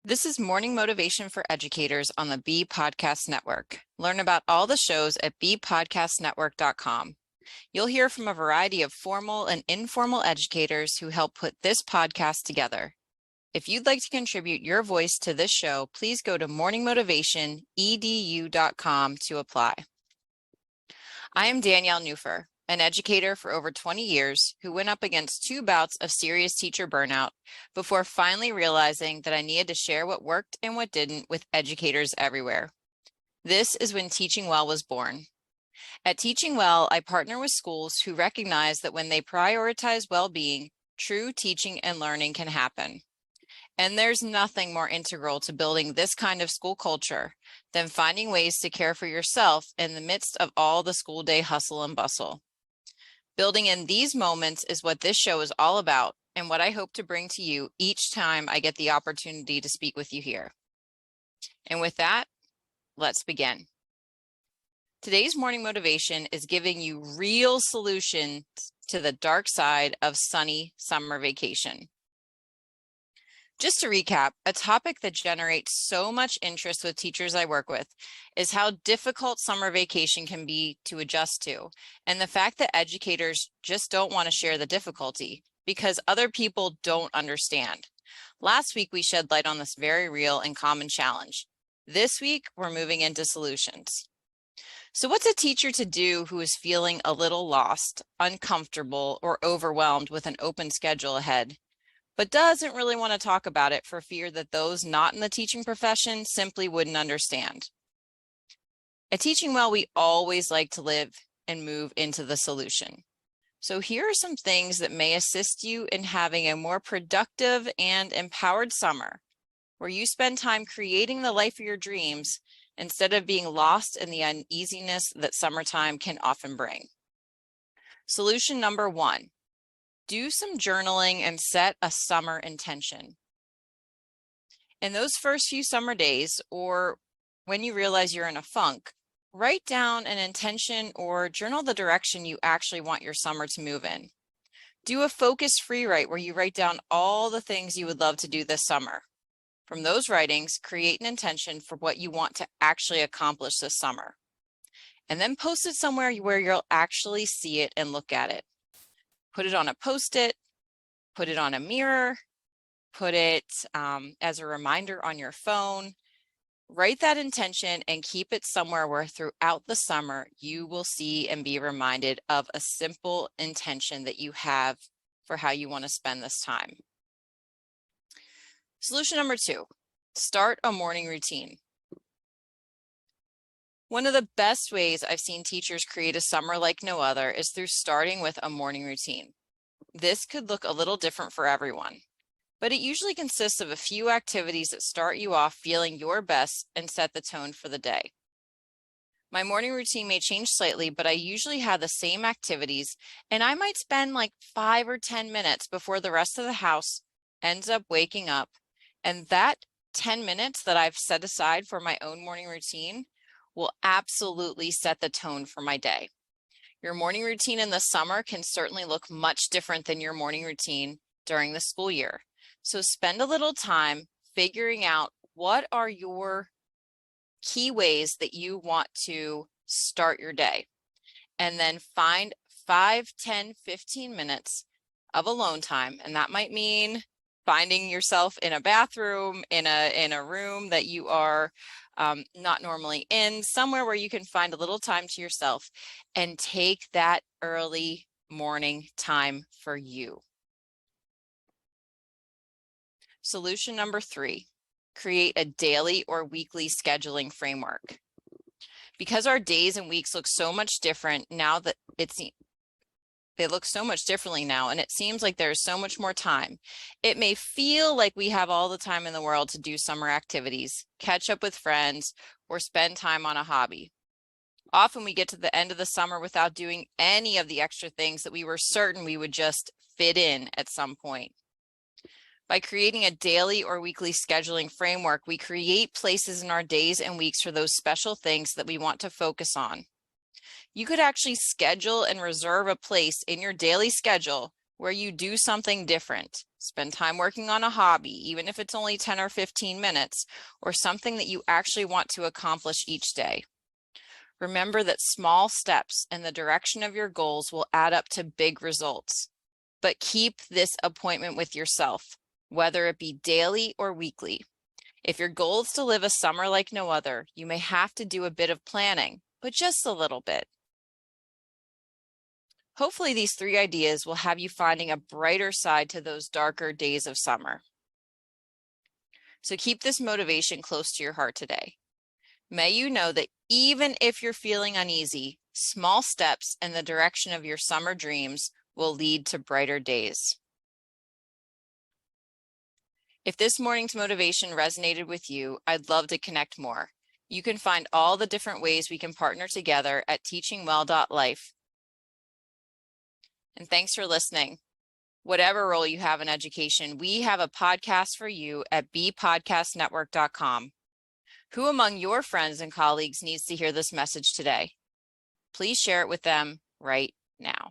This is Morning Motivation for Educators on the Bee Podcast Network. Learn about all the shows at beepodcastnetwork.com. You'll hear from a variety of formal and informal educators who help put this podcast together. If you'd like to contribute your voice to this show, please go to morningmotivationedu.com to apply. I am Danielle Nuhfer, an educator for over 20 years who went up against 2 bouts of serious teacher burnout before finally realizing that I needed to share what worked and what didn't with educators everywhere. This is when Teaching Well was born. At Teaching Well, I partner with schools who recognize that when they prioritize well-being, true teaching and learning can happen. And there's nothing more integral to building this kind of school culture than finding ways to care for yourself in the midst of all the school day hustle and bustle. Building in these moments is what this show is all about and what I hope to bring to you each time I get the opportunity to speak with you here. And with that, let's begin. Today's morning motivation is giving you real solutions to the dark side of sunny summer vacation. Just to recap, a topic that generates so much interest with teachers I work with is how difficult summer vacation can be to adjust to, and the fact that educators just don't want to share the difficulty because other people don't understand. Last week, we shed light on this very real and common challenge. This week, we're moving into solutions. So what's a teacher to do who is feeling a little lost, uncomfortable, or overwhelmed with an open schedule ahead, but doesn't really want to talk about it for fear that those not in the teaching profession simply wouldn't understand? At Teaching Well, we always like to live and move into the solution. So here are some things that may assist you in having a more productive and empowered summer, where you spend time creating the life of your dreams instead of being lost in the uneasiness that summertime can often bring. Solution number 1. Do some journaling and set a summer intention. In those first few summer days, or when you realize you're in a funk, write down an intention or journal the direction you actually want your summer to move in. Do a focused free write where you write down all the things you would love to do this summer. From those writings, create an intention for what you want to actually accomplish this summer. And then post it somewhere where you'll actually see it and look at it. Put it on a Post-it, put it on a mirror, put it as a reminder on your phone. Write that intention and keep it somewhere where throughout the summer you will see and be reminded of a simple intention that you have for how you want to spend this time. Solution number 2, start a morning routine. One of the best ways I've seen teachers create a summer like no other is through starting with a morning routine. This could look a little different for everyone, but it usually consists of a few activities that start you off feeling your best and set the tone for the day. My morning routine may change slightly, but I usually have the same activities, and I might spend like 5 or 10 minutes before the rest of the house ends up waking up, and that 10 minutes that I've set aside for my own morning routine will absolutely set the tone for my day. Your morning routine in the summer can certainly look much different than your morning routine during the school year. So spend a little time figuring out what are your key ways that you want to start your day. And then find 5, 10, 15 minutes of alone time. And that might mean finding yourself in a bathroom, in a room that you are not normally in, somewhere where you can find a little time to yourself and take that early morning time for you. Solution number 3, create a daily or weekly scheduling framework. Because our days and weeks look so much different now that they look so much differently now, and it seems like there's so much more time. It may feel like we have all the time in the world to do summer activities, catch up with friends, or spend time on a hobby. Often we get to the end of the summer without doing any of the extra things that we were certain we would just fit in at some point. By creating a daily or weekly scheduling framework, we create places in our days and weeks for those special things that we want to focus on. You could actually schedule and reserve a place in your daily schedule where you do something different. Spend time working on a hobby, even if it's only 10 or 15 minutes, or something that you actually want to accomplish each day. Remember that small steps in the direction of your goals will add up to big results. But keep this appointment with yourself, whether it be daily or weekly. If your goal is to live a summer like no other, you may have to do a bit of planning, but just a little bit. Hopefully these 3 ideas will have you finding a brighter side to those darker days of summer. So keep this motivation close to your heart today. May you know that even if you're feeling uneasy, small steps in the direction of your summer dreams will lead to brighter days. If this morning's motivation resonated with you, I'd love to connect more. You can find all the different ways we can partner together at teachingwell.life. And thanks for listening. Whatever role you have in education, we have a podcast for you at bpodcastnetwork.com. Who among your friends and colleagues needs to hear this message today? Please share it with them right now.